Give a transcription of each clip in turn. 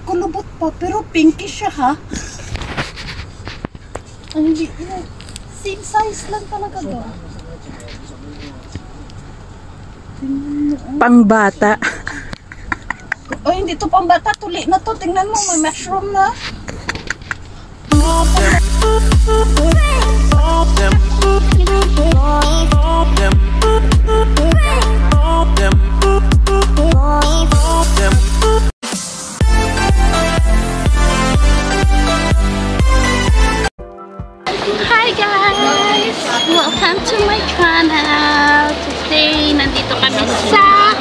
Kulubot pa, pero pinky siya ha. Hindi, same size lang talaga ba? Pangbata. Oh, hindi to pambata. Tuli na to. Tingnan mo, may mushroom na. Hi guys! Welcome to my channel. Today, nandito kami sa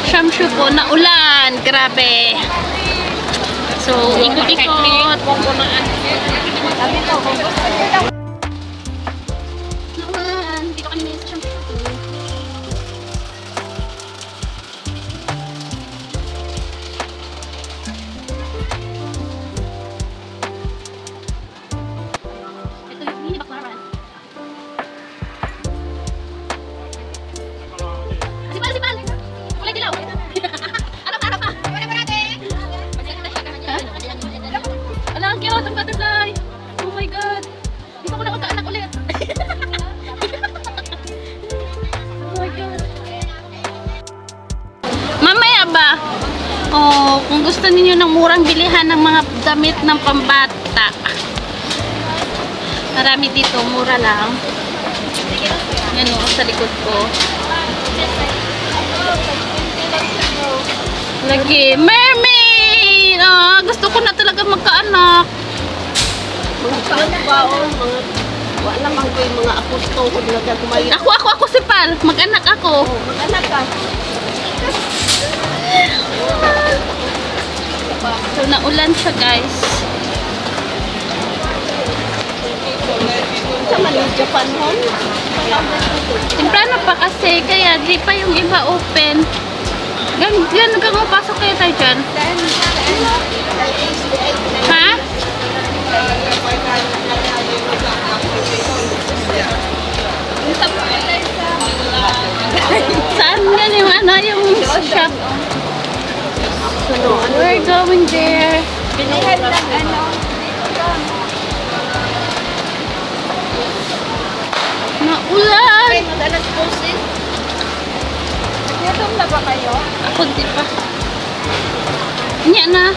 Shamshu po na ulan. Grabe. So, ikot-ikot. Naulan. Dito kami sa Shamshu. Ito yung mini baklaran. Sipal! Kulay dilaw! Arap pa! Ala, ang cute! Ang butterfly! Oh my god! Dito ko na magkaanak ulit! Oh my god! Mamaya ba? Oh, kung gusto niyo ng murang bilihan ng mga damit ng pambata. Marami dito, mura lang. Yan o, sa likod ko. Lagi, mermaid! Ah, gusto ko na talaga magkaanak. Magkaanak ba o? Wala naman ko yung mga akusto. Ako si Pal. Mag-anak ako. Mag-anak ka. So, naulan siya guys. Sa Mali, Japan home. Temprano pa kasi, kaya di pa yung iba open. Gano'n kang mapasok kayo tayo dyan? Ha? Saan yan yung ano, yung shop? We're going there. Bilihan lang ano. Naulan! Okay, madalas po sis. Yatong na ba kayo? Ako di pa. Nya na.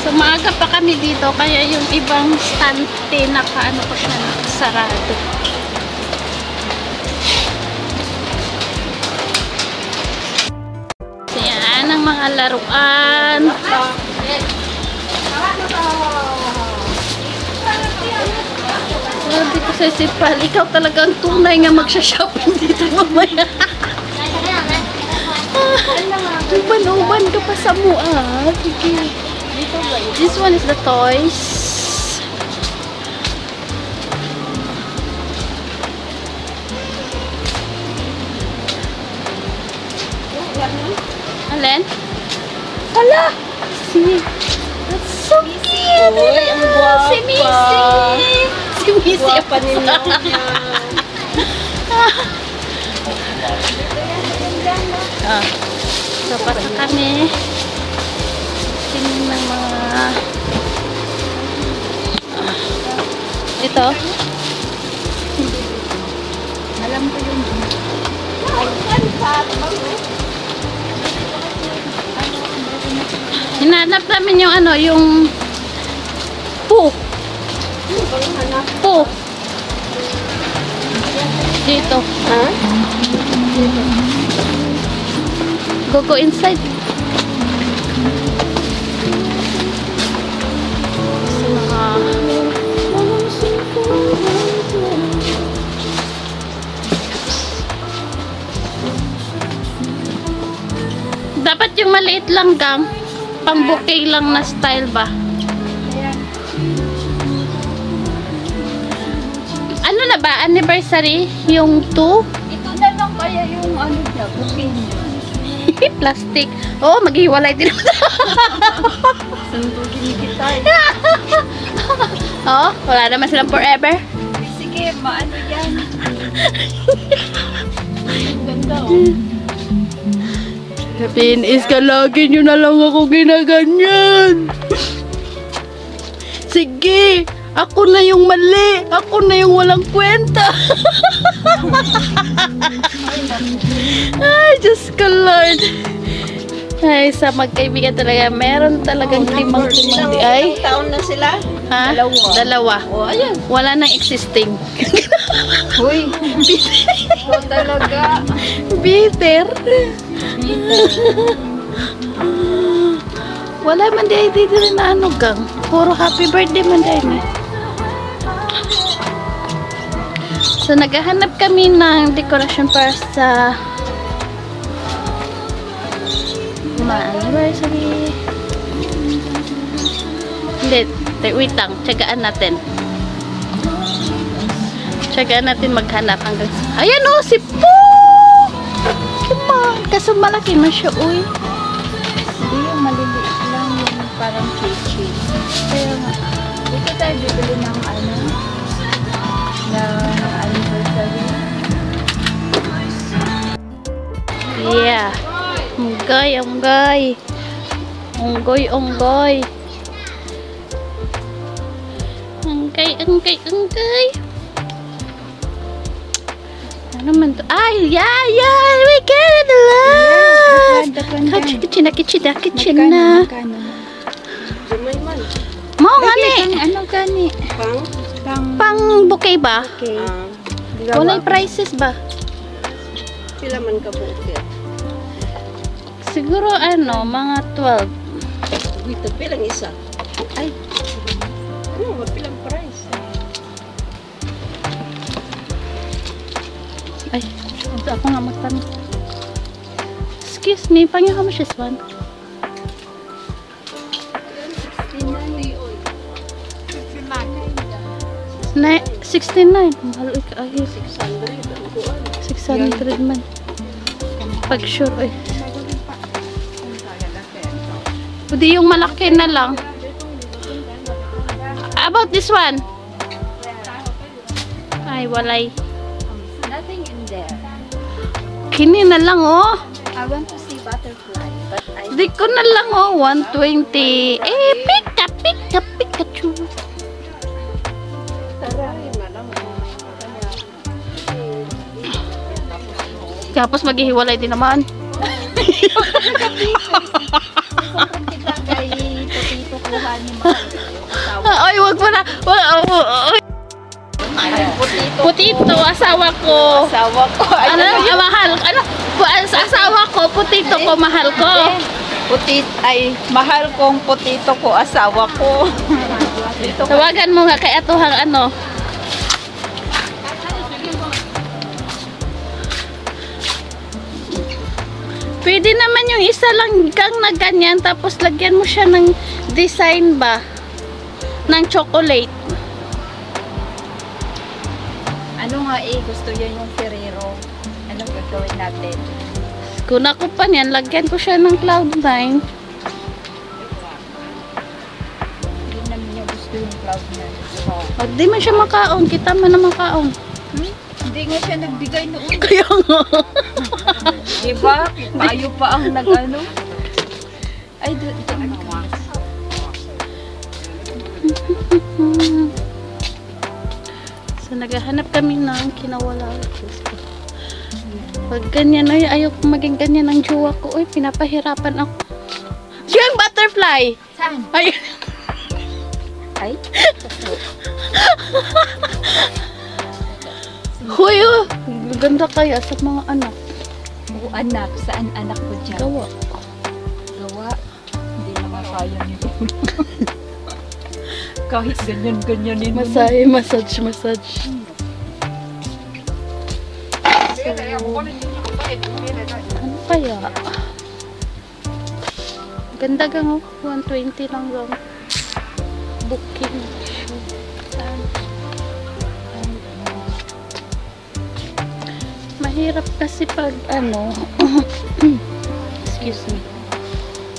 So maaga pa kami dito kaya yung ibang stante nakaano pa siya sarado. So yan ang mga laruan. Sabi ko sa Sipal, ikaw talagang tunay nga magsha-shopping dito mamaya. Uban-uban ka pa sa mua. This one is the toys. Alin? Hala! That's so cute! Uy, ang guwapa. Si Missy! Si Missy! Guwapa nila. Ah. So, pasok kami. Tingin ng mga... Ito. Alam ko yun. Hinahanap namin yung ano, yung Pooh. Pooh. Dito. Ha? Go inside. So, dapat yung maliit lang gang. Pang bouquet lang na style ba? Ano na ba? Anniversary? Yung 2? Ito na lang kaya yung ano niya, booking niya. Plastic. Oo, maghiwalay din. Sandugin kita. Oo, wala naman silang forever. Sige, Maano yan? Ganda oh. Sabihin is ka lagi nyo na lang ako ginaganyan. Sige, ako na yung mali. Ako na yung walang kwenta. Ay, Diyos ko Lord. Ay, sa magkaibigan talaga, meron talagang timang-timang di. Ay, Ilang taon na sila? ha? Dalawa. Oh, ayan. Wala nang existing. Uy. So talaga. Bitter. Wala man di dito rin na ano gang. Puro happy birthday man dahil. So naghahanap kami ng decoration para sa anniversary. Hindi, wait lang. Tsagaan natin. Tsagaan natin maghanap hanggang... Ayan o, si Po! Come on. Kaso malaki man siya, uy. Hindi yung maliliit lang yung parang kitchen. Kaya nga. Dito tayo bibili ng ano? Ng anniversary. Yeah. Unggoy, unggoy. Unggoy, unggoy. Unggoy, unggoy, unggoy. Ano man to? Ay, yeah, we get it lang. Kitchen na. Dumay man. Mo ngani. Ano gani? Pang bouquet ba? Okay. Walay prices ba? Pila man ka bukit? Siguro ano, mga 12. Dito, pilang isa? Ay. Ano, pilang price? Ay, ako nga magtanong. Excuse me, pangyo how much is one? 69. Mahal ay 600 man. Pag sure ay. Pwede yung malaki na lang. About this one? Ay, walay. Nothing in there. Kini na lang oh. I want to see butterfly, but I... Di ko na lang oh, 120. Eh, Pikachu. Tapos maghihiwalay din naman. Ay, wag mo na. Putito, asawa ko. Asawa ko. Ano, mahal. Ano, asawa ko, putito ko, mahal ko. Ay, mahal kong putito ko, asawa ko. Tawagan mo nga kay atuhang ano. Pwede naman yung isa lang kang na ganyan, tapos lagyan mo siya ng design ba? Ng chocolate. Ano nga gusto niya yung Ferrero. Anong gagawin natin? Kung ako pa niyan, lagyan ko siya ng Cloud9. Hindi naman niya gusto yung Cloud9. Pag di man siya makaon, kita man na makaon. Hindi nga siya nagbigay noon. Kaya nga. Diba? Tayo pa ang nag-ano. Ay, doon ka. So, naghahanap kami ng kinawala. Pag ganyan, ay, ayaw ko maging ganyan ang jowa ko. Uy, pinapahirapan ako. Yung butterfly! Saan? Ay! Ay? Huy, oh! Ganda kaya sa mga anak. Oo, anak. Saan anak ko dyan? Gawa. Gawa. Hindi naman kaya nito. Kahit ganyan-ganyanin mo. Massage. Ano kaya? Ganda gang oh. 120 lang lang. Booking. Saan? Mahirap kasi pag ano. Excuse me.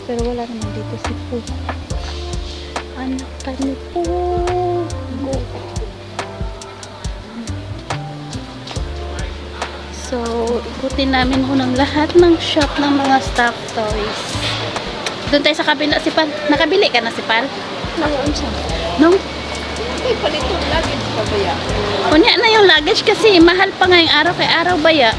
Pero wala naman dito si Po. Anak ka ni Po. Go. So, ikutin namin ng lahat ng shop ng mga stuffed toys. Doon tayo sa kabila, si Pal. Nakabili ka na, si Pal? Nangoon siya. Nung? Ay, palito lagi pa ba yan? Kunya na yung luggage kasi mahal pa ngayong araw kay araw baya.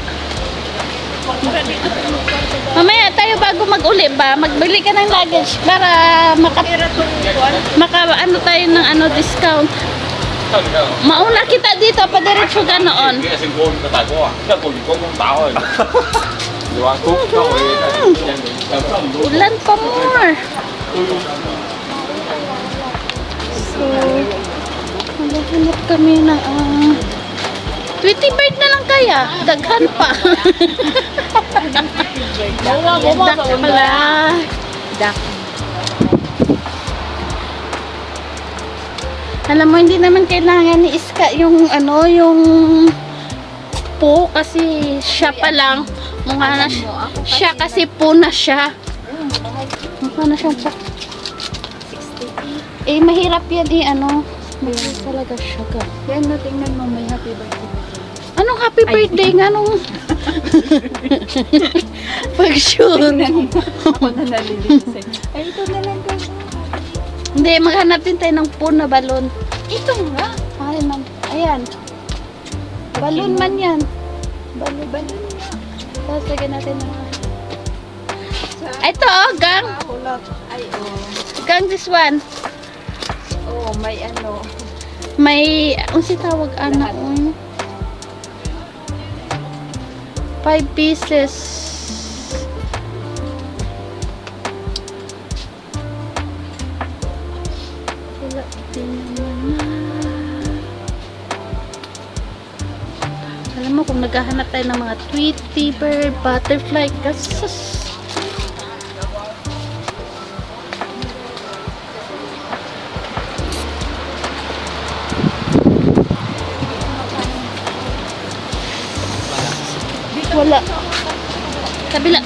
Para dito sa mga kwarto ba? Mamaya tayo bago mag-uli ba, magbili ka ng luggage para Pira itong ano tayo ng ano discount. Mauna kita dito, padiretso ka noon. Ulan pa more. So, maghanap kami ng Tweety Bird na lang kaya. Daghan pa. Duck pala. Duck. Alam mo, hindi naman kailangan ni Iska yung ano, yung po kasi siya pa lang. Mukha na siya kasi po na siya. Mukha na siya po. Eh, mahirap yan ano. Mahirap talaga siya ka. Yan na, tingnan mo, may happy birthday. Anong happy birthday nga nung pag sure. Ako na nalilisin. Ay, ito na lang guys. Hindi, maghanap din tayo ng po na balon. Ito nga. Ay, man. Ayan. Balon man yan. Balon nga. Tapos lagyan natin ng ito, gang. Kulap. Ay, oh. Gang this one. Oh, may ano. May, ang si tawag ano. 5 pieces. Wala din naman na. Alam mo, kung naghahanap tayo ng mga Tweety Bird, butterfly, kasas. Wala. Kabila.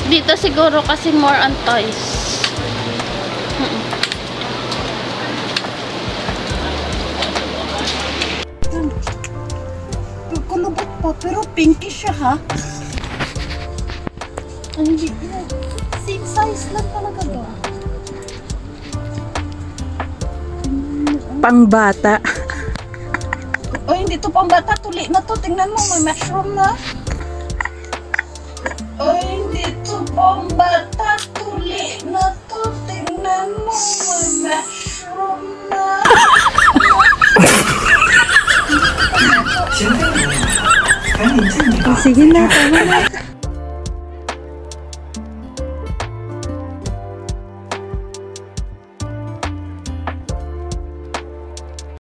Dito siguro kasi more on toys. Kulubot pa, pero pinky siya ha. Ay, hindi. Same size lang talaga ba? Pangbata. Oh, hindi to pang bata. Tuli na to. Tingnan mo, may mushroom na. Oh, hindi to pang bata. Tuli na to. Tingnan mo, may mushroom na. Sige na, tama na.